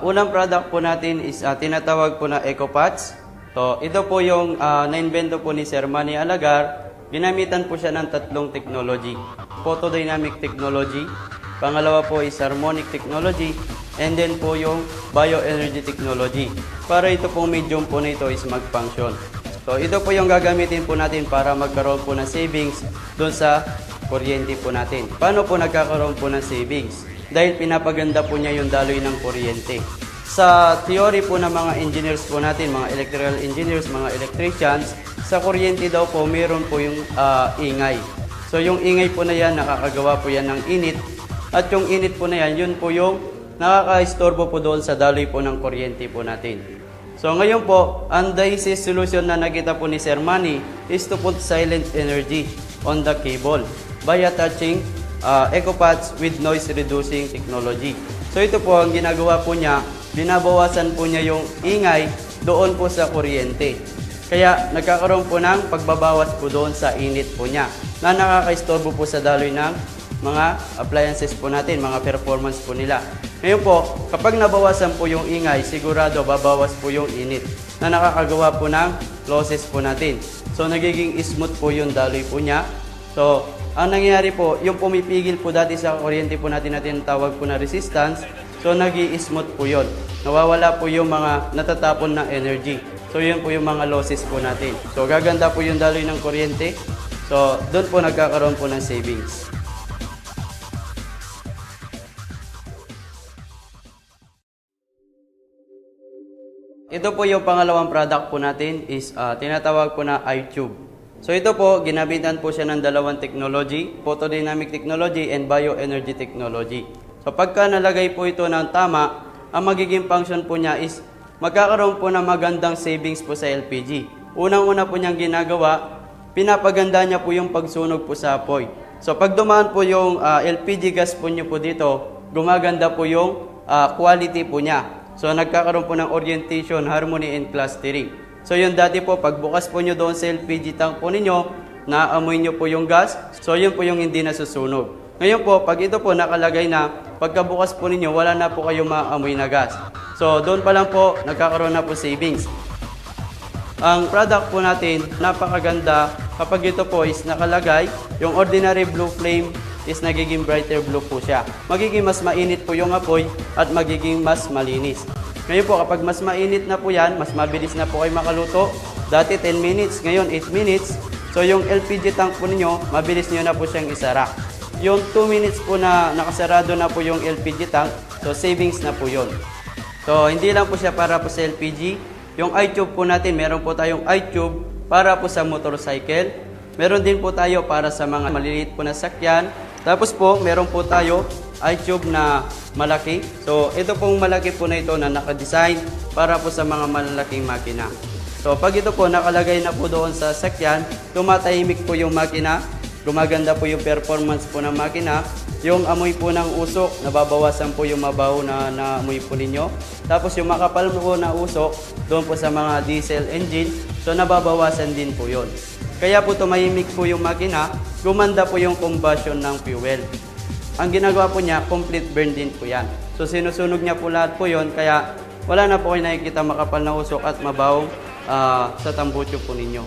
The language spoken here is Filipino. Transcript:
Unang product po natin is tinatawag po na EcoPads. So, ito po yung na-invento po ni Sir Manny Alagar. Ginamitan po siya ng tatlong technology. Photodynamic technology, pangalawa po is harmonic technology, and then po yung bioenergy technology. Para ito pong medium po na ito is mag-function. So, ito po yung gagamitin po natin para magkaroon po ng savings doon sa kuryente po natin. Paano po nagkakaroon po ng savings? Dahil pinapaganda po niya yung daloy ng kuryente. Sa theory po ng mga engineers po natin, mga electrical engineers, mga electricians, sa kuryente daw po mayroon po yung ingay. So yung ingay po na yan, nakakagawa po yan ng init. At yung init po na yan, yun po yung nakaka-istorbo po doon sa daloy po ng kuryente po natin. So ngayon po, ang easiest solution na nakita po ni Sir Manny is to put silent energy on the cable by attaching EcoPads with noise reducing technology. So ito po ang ginagawa po niya, binabawasan po niya yung ingay doon po sa kuryente. Kaya nagkakaroon po ng pagbabawas po doon sa init po niya na nakaka-istorbo po sa daloy ng mga appliances po natin, mga performance po nila. Ngayon po, kapag nabawasan po yung ingay, sigurado babawas po yung init na nakakagawa po ng losses po natin. So nagiging smooth po yung daloy po niya. So ang nangyayari po, yung pumipigil po dati sa kuryente po natin tawag po na resistance, so nag-i-smooth po yun. Nawawala po yung mga natatapon na energy. So yun po yung mga losses po natin. So gaganda po yung daloy ng kuryente. So doon po nagkakaroon po ng savings. Ito po yung pangalawang product po natin is tinatawag po na iTube. So ito po, ginabitan po siya ng dalawang technology, photodynamic technology and bioenergy technology. So pagka nalagay po ito ng tama, ang magiging function po niya is magkakaroon po ng magandang savings po sa LPG. Unang-una po niyang ginagawa, pinapaganda niya po yung pagsunog po sa apoy. So pag dumaan po yung LPG gas po niyo po dito, gumaganda po yung quality po niya. So nagkakaroon po ng orientation, harmony, and clustering. So yun dati po, pagbukas po nyo doon sa LPG tank po ninyo, naamoy nyo po yung gas, so yun po yung hindi nasusunog. Ngayon po, pag ito po nakalagay na, pagkabukas po ninyo, wala na po kayong maamoy na gas. So doon pa lang po, nagkakaroon na po savings. Ang product po natin, napakaganda, kapag ito po is nakalagay, yung ordinary blue flame is nagiging brighter blue po siya. Magiging mas mainit po yung apoy at magiging mas malinis. Ngayon po, kapag mas mainit na po yan, mas mabilis na po kayo makaluto. Dati 10 minutes, ngayon 8 minutes. So yung LPG tank po ninyo, mabilis nyo na po siyang isara. Yung 2 minutes po na nakasarado na po yung LPG tank, so savings na po yun. So hindi lang po siya para po sa LPG. Yung iTube po natin, meron po tayong iTube para po sa motorcycle. Meron din po tayo para sa mga maliliit po na sakyan. Tapos po, meron po tayo iTube na malaki. So, ito pong malaki po na ito na nakadesign para po sa mga malalaking makina. So, pag ito po nakalagay na po doon sa sakyan, tumatahimik po yung makina, gumaganda po yung performance po ng makina, yung amoy po ng usok, nababawasan po yung mabaho na amoy po ninyo. Tapos yung makapal po na usok, doon po sa mga diesel engine, so nababawasan din po yun. Kaya po tumahimik po yung makina, gumanda po yung combustion ng fuel. Ang ginagawa po niya, complete burn din po yan. So sinusunog niya po lahat po yon, kaya wala na po kayo nakikita makapal na usok at mabaho sa tambucho po ninyo.